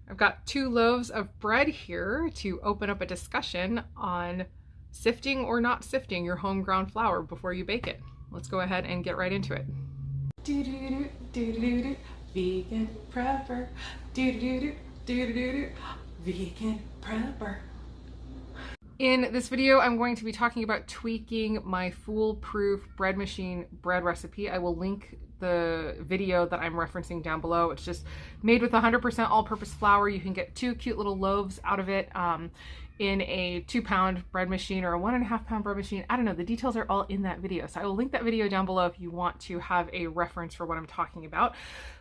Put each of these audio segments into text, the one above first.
I've got 2 loaves of bread here to open up a discussion on sifting or not sifting your home ground flour before you bake it. Let's go ahead and get right into it. Vegan prepper. Vegan prepper. In this video, I'm going to be talking about tweaking my Foolproof bread machine bread recipe. I will link the video that I'm referencing down below. It's just made with 100% all-purpose flour. You can get 2 cute little loaves out of it in a 2-pound bread machine or a 1.5-pound bread machine. I don't know, the details are all in that video. So I will link that video down below if you want to have a reference for what I'm talking about.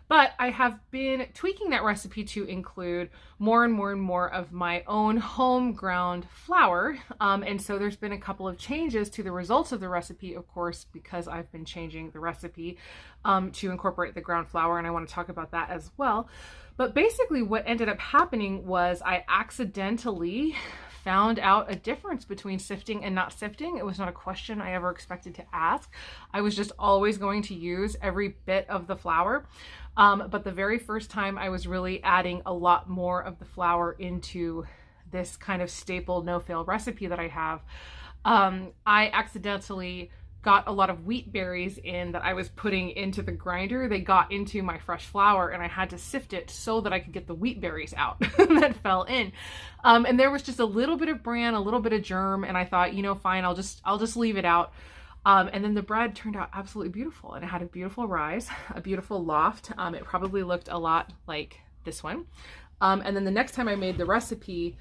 But I have been tweaking that recipe to include more and more of my own home ground flour. And so there's been a couple of changes to the results of the recipe, of course, because I've been changing the recipe to incorporate the ground flour. And I want to talk about that as well. But basically what ended up happening was I accidentally found out a difference between sifting and not sifting. It was not a question I ever expected to ask. I was just always going to use every bit of the flour. But the very first time I was really adding a lot more of the flour into this kind of staple no-fail recipe that I have, I accidentally got a lot of wheat berries in that I was putting into the grinder. They got into my fresh flour and I had to sift it so that I could get the wheat berries out that fell in. And there was just a little bit of bran, a little bit of germ, and I thought, you know, fine, I'll just leave it out. And then the bread turned out absolutely beautiful, and it had a beautiful rise, a beautiful loft. It probably looked a lot like this one. And then the next time I made the recipe,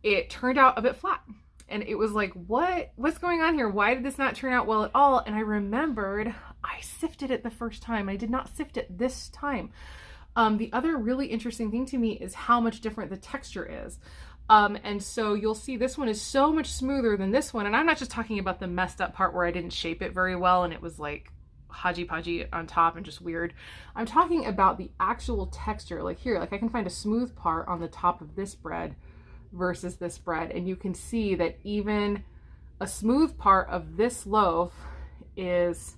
it turned out a bit flat. And it was like, what's going on here? Why did this not turn out well at all? And I remembered I sifted it the first time. I did not sift it this time. The other really interesting thing to me is how much different the texture is. And so you'll see this one is so much smoother than this one. And I'm not just talking about the messed up part where I didn't shape it very well and it was like hodgy-podgy on top and just weird. I'm talking about the actual texture. Like here, like I can find a smooth part on the top of this bread versus this bread. And you can see that even a smooth part of this loaf is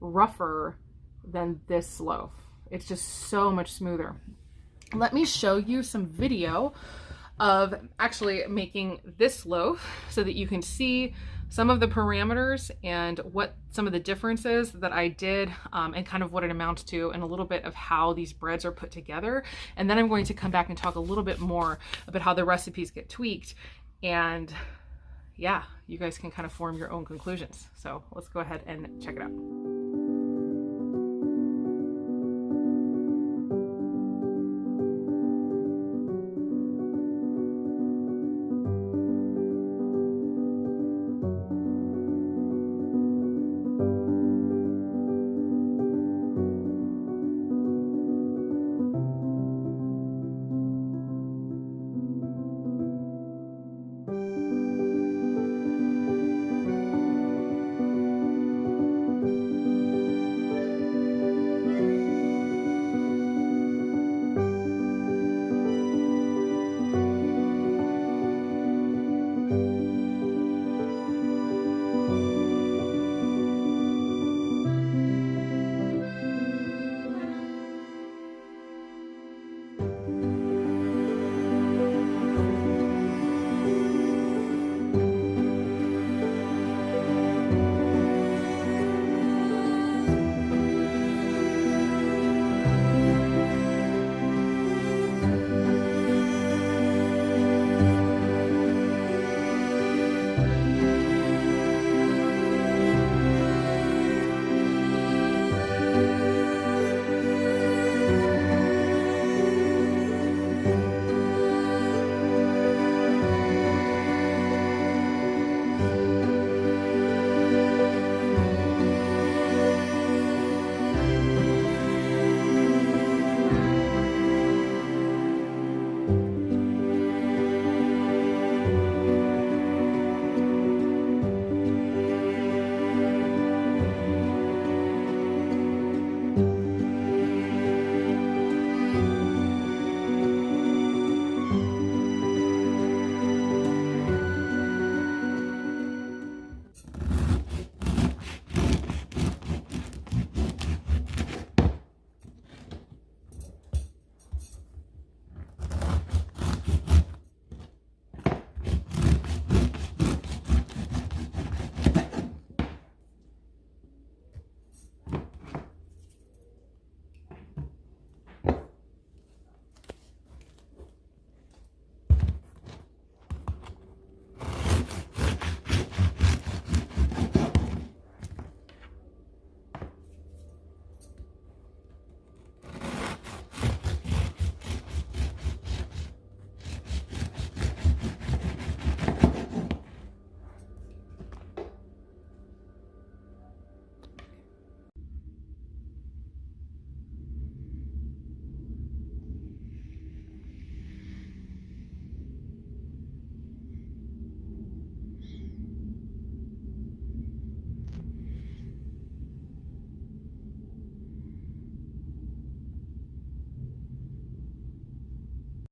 rougher than this loaf. It's just so much smoother. Let me show you some video of actually making this loaf so that you can see some of the parameters and what some of the differences that I did and kind of what it amounts to, and a little bit of how these breads are put together. And then I'm going to come back and talk a little bit more about how the recipes get tweaked. And yeah, you guys can kind of form your own conclusions. So let's go ahead and check it out.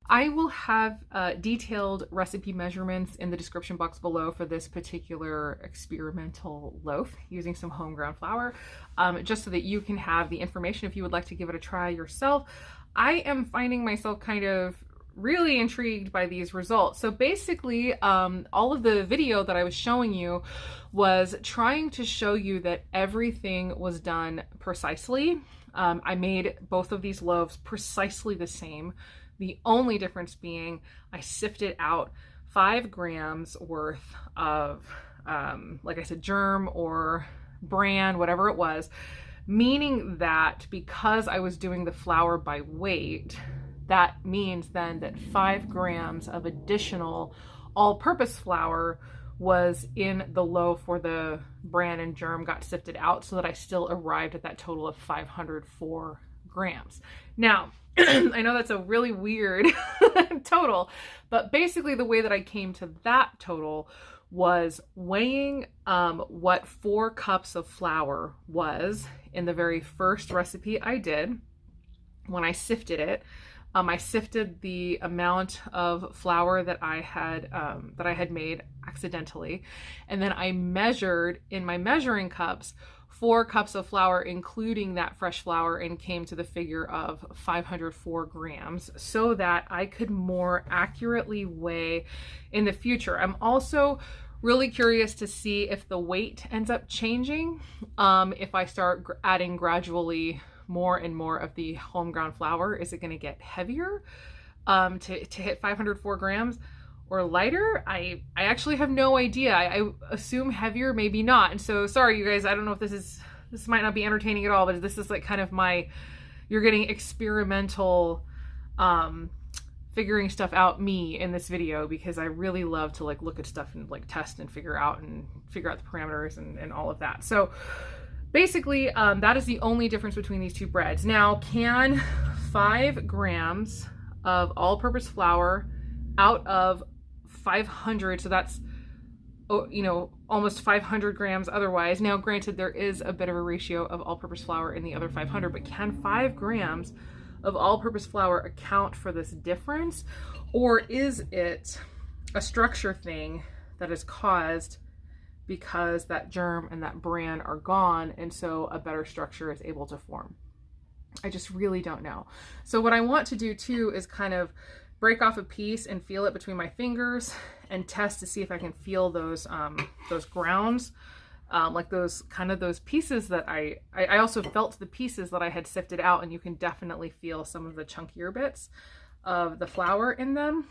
I will have detailed recipe measurements in the description box below for this particular experimental loaf using some home ground flour, just so that you can have the information if you would like to give it a try yourself. I am finding myself kind of really intrigued by these results. So basically, all of the video that I was showing you was trying to show you that everything was done precisely. I made both of these loaves precisely the same. The only difference being I sifted out 5 grams worth of, like I said, germ or bran, whatever it was, meaning that because I was doing the flour by weight, that means then that 5 grams of additional all-purpose flour was in the loaf where the bran and germ got sifted out, so that I still arrived at that total of 504 grams. Now, I know that's a really weird total, but basically the way that I came to that total was weighing what 4 cups of flour was in the very first recipe I did. When I sifted it, I sifted the amount of flour that I had made accidentally, and then I measured in my measuring cups 4 cups of flour, including that fresh flour, and came to the figure of 504 grams so that I could more accurately weigh in the future. I'm also really curious to see if the weight ends up changing if I start adding gradually more and more of the home ground flour. Is it going to get heavier to hit 504 grams? Or lighter? I actually have no idea. I assume heavier, maybe not. And so sorry you guys, I don't know if this might not be entertaining at all, but this is like kind of you're getting experimental figuring stuff out me in this video, because I really love to like look at stuff and like test and figure out the parameters and all of that. So basically that is the only difference between these two breads. Now, can 5 grams of all-purpose flour out of 500, so that's, you know, almost 500 grams otherwise. Now, granted, there is a bit of a ratio of all-purpose flour in the other 500, but can 5 grams of all-purpose flour account for this difference? Or is it a structure thing that is caused because that germ and that bran are gone, and so a better structure is able to form? I just really don't know. So what I want to do too is kind of break off a piece and feel it between my fingers and test to see if I can feel those grounds, like those pieces that I also felt the pieces that I had sifted out, and you can definitely feel some of the chunkier bits of the flour in them.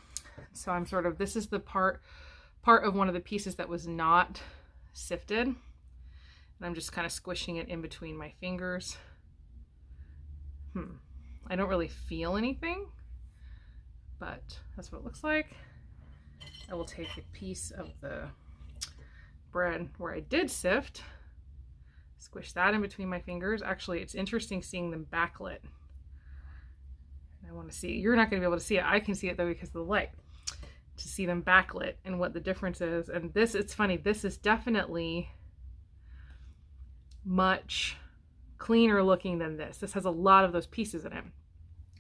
So I'm sort of, this is the part of one of the pieces that was not sifted, and I'm just kind of squishing it in between my fingers. I don't really feel anything, but that's what it looks like. I will take a piece of the bread where I did sift, squish that in between my fingers. Actually, it's interesting seeing them backlit. I want to see, you're not going to be able to see it. I can see it though because of the light, to see them backlit and what the difference is. And this, it's funny, this is definitely much cleaner looking than this. This has a lot of those pieces in it.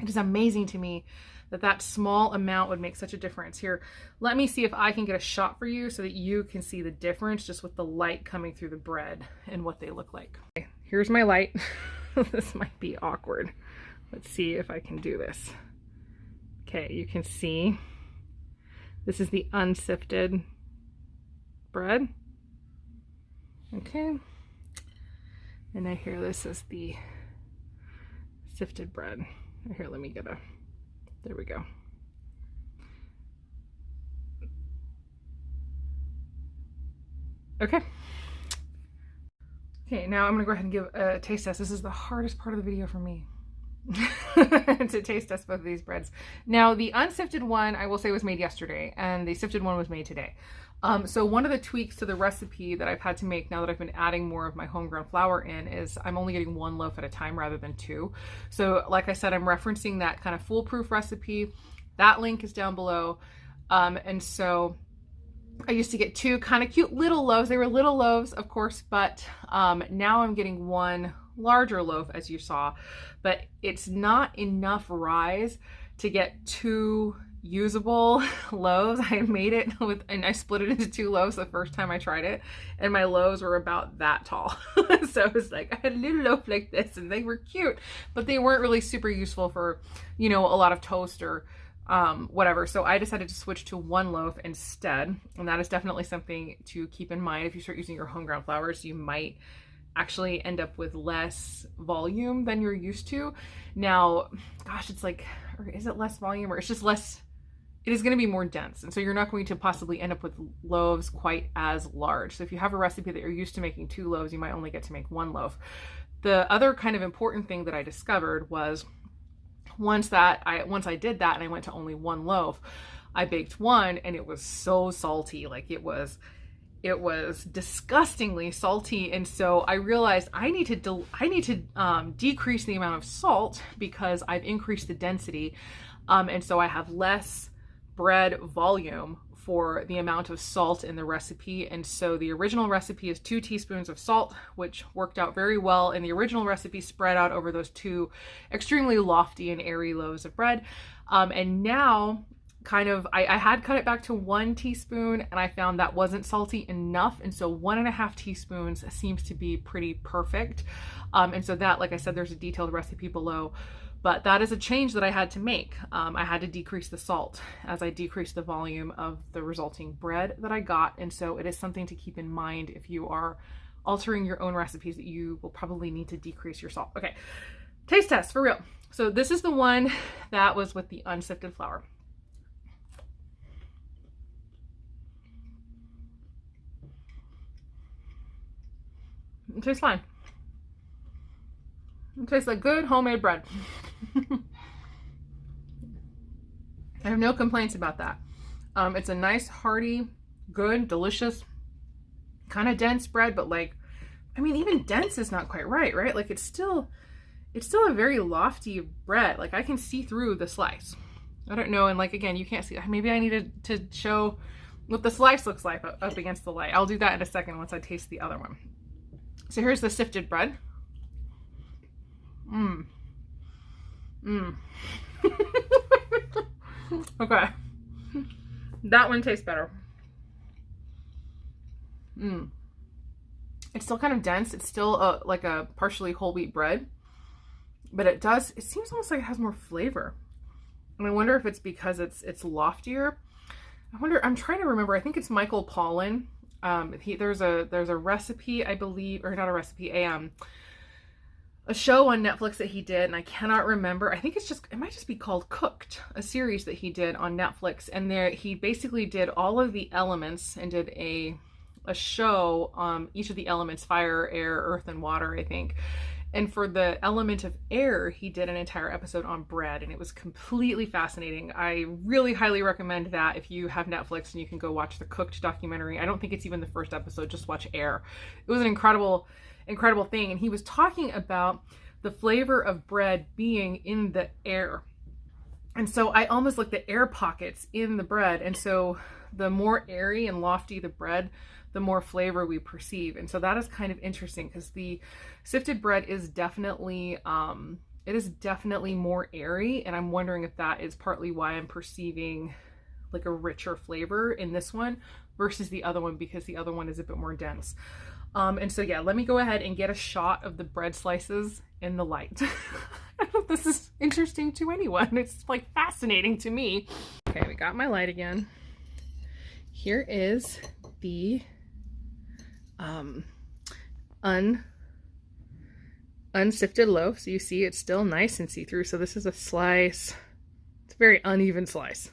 It is amazing to me that that small amount would make such a difference. Here, let me see if I can get a shot for you so that you can see the difference just with the light coming through the bread and what they look like. Okay, here's my light. This might be awkward. Let's see if I can do this. Okay, you can see this is the unsifted bread. Okay. And then here, this is the sifted bread. Here, let me get a, there we go. Okay. Okay, now I'm gonna go ahead and give a taste test. This is the hardest part of the video for me. To taste test both of these breads. Now, the unsifted one, I will say, was made yesterday, and the sifted one was made today. So one of the tweaks to the recipe that I've had to make now that I've been adding more of my homegrown flour in is I'm only getting 1 loaf at a time rather than 2. So like I said, I'm referencing that kind of foolproof recipe. That link is down below. And so I used to get 2 kind of cute little loaves. They were little loaves, of course, but now I'm getting 1 larger loaf, as you saw, but it's not enough rise to get 2 usable loaves. I made it and I split it into 2 loaves the first time I tried it, and my loaves were about that tall. So it was like, I had a little loaf like this, and they were cute, but they weren't really super useful for, you know, a lot of toast or whatever. So I decided to switch to 1 loaf instead. And that is definitely something to keep in mind. If you start using your home ground flours, you might actually end up with less volume than you're used to. Now, gosh, it's like, or is it less volume, or it's just less, it is going to be more dense. And so you're not going to possibly end up with loaves quite as large. So if you have a recipe that you're used to making 2 loaves, you might only get to make 1 loaf. The other kind of important thing that I discovered was once I did that and I went to only 1 loaf, I baked 1 and it was so salty. Like it was disgustingly salty. And so I realized I need to decrease the amount of salt because I've increased the density. And so I have less bread volume for the amount of salt in the recipe. And so the original recipe is 2 teaspoons of salt, which worked out very well. And the original recipe spread out over those 2 extremely lofty and airy loaves of bread. And now kind of, I had cut it back to 1 teaspoon and I found that wasn't salty enough. And so 1.5 teaspoons seems to be pretty perfect. And so that, like I said, there's a detailed recipe below. But that is a change that I had to make. I had to decrease the salt as I decreased the volume of the resulting bread that I got. And so it is something to keep in mind if you are altering your own recipes, that you will probably need to decrease your salt. Okay, taste test for real. So this is the one that was with the unsifted flour. It tastes fine. It tastes like good homemade bread. I have no complaints about that. It's a nice, hearty, good, delicious, kind of dense bread, but like, I mean, even dense is not quite right? Like it's still a very lofty bread. Like I can see through the slice. I don't know. And like, again, you can't see, maybe I needed to show what the slice looks like up against the light. I'll do that in a second once I taste the other one. So here's the sifted bread. Okay. That one tastes better. It's still kind of dense. It's still like a partially whole wheat bread, but it seems almost like it has more flavor. And I wonder if it's because it's loftier. I'm trying to remember. I think it's Michael Pollan. There's a recipe, I believe, or not a recipe, a show on Netflix that he did, and I cannot remember. I think it might just be called Cooked, a series that he did on Netflix. And there he basically did all of the elements and did a show, each of the elements, fire, air, earth, and water, I think. And for the element of air, he did an entire episode on bread, and it was completely fascinating. I really highly recommend that if you have Netflix and you can go watch the Cooked documentary. I don't think it's even the first episode, just watch Air. It was an incredible thing. And he was talking about the flavor of bread being in the air. And so I almost like the air pockets in the bread. And so the more airy and lofty the bread, the more flavor we perceive. And so that is kind of interesting because the sifted bread is definitely, more airy. And I'm wondering if that is partly why I'm perceiving like a richer flavor in this one versus the other one, because the other one is a bit more dense. And so yeah, let me go ahead and get a shot of the bread slices in the light. I don't know if this is interesting to anyone. It's like fascinating to me. Okay, we got my light again. Here is the unsifted loaf. So you see it's still nice and see-through. So this is a slice. It's a very uneven slice.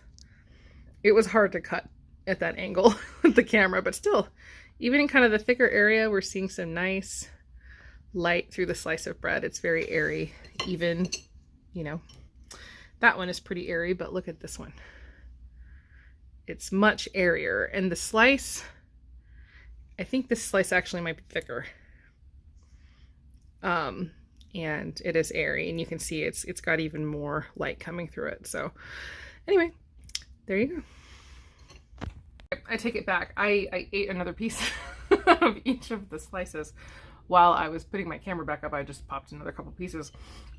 It was hard to cut at that angle with the camera, but still, even in kind of the thicker area, we're seeing some nice light through the slice of bread. It's very airy, even, you know, that one is pretty airy, but look at this one. It's much airier. And the slice, I think this slice actually might be thicker. And it is airy, and you can see it's got even more light coming through it. So anyway, there you go. I take it back. I ate another piece of each of the slices while I was putting my camera back up, I just popped another couple pieces.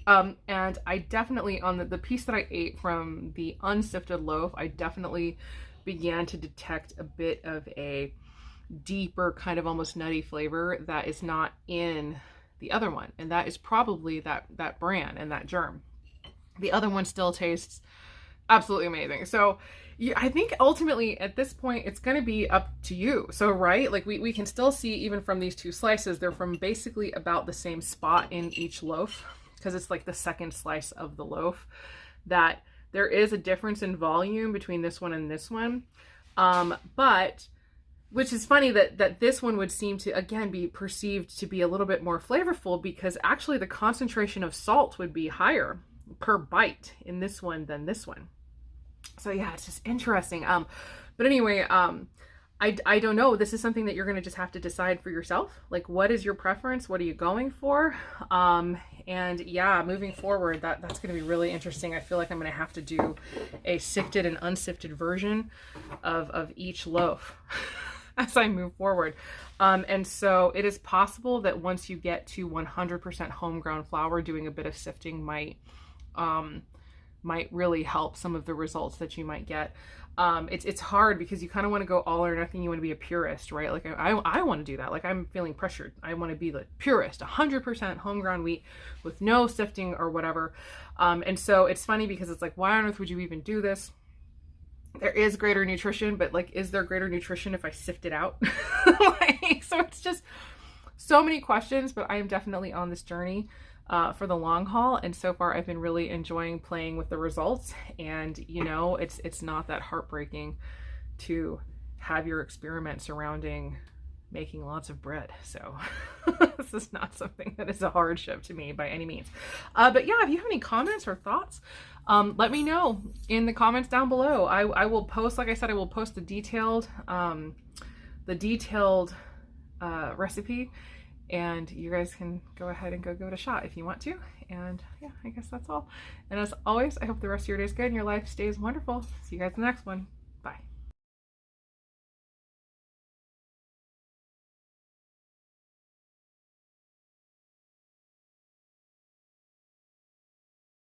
And I definitely, on the piece that I ate from the unsifted loaf, I definitely began to detect a bit of a deeper kind of almost nutty flavor that is not in the other one. And that is probably that bran and that germ. The other one still tastes absolutely amazing. So yeah, I think ultimately at this point, it's going to be up to you. So, right, like we can still see even from these two slices, they're from basically about the same spot in each loaf, because it's like the second slice of the loaf, that there is a difference in volume between this one and this one. But which is funny that this one would seem to, again, be perceived to be a little bit more flavorful, because actually the concentration of salt would be higher per bite in this one than this one. So yeah, it's just interesting. But anyway, I don't know. This is something that you're going to just have to decide for yourself. Like, what is your preference? What are you going for? And yeah, moving forward, that's going to be really interesting. I feel like I'm going to have to do a sifted and unsifted version of each loaf as I move forward. And so it is possible that once you get to 100% homegrown flour, doing a bit of sifting might really help some of the results that you might get. It's hard because you kind of want to go all or nothing. You want to be a purist, right? Like I want to do that. Like, I'm feeling pressured. I want to be the purist, 100% homegrown wheat with no sifting or whatever. And so it's funny because it's like, why on earth would you even do this? There is greater nutrition, but like, is there greater nutrition if I sift it out? Like, so it's just so many questions, but I am definitely on this journey for the long haul. And so far I've been really enjoying playing with the results. And you know, it's not that heartbreaking to have your experiment surrounding making lots of bread. So this is not something that is a hardship to me by any means. But yeah, if you have any comments or thoughts, let me know in the comments down below. I will post, like I said, I will post the detailed recipe, and you guys can go ahead and go give it a shot if you want to. And yeah, I guess that's all. And as always, I hope the rest of your day is good and your life stays wonderful. See you guys in the next one.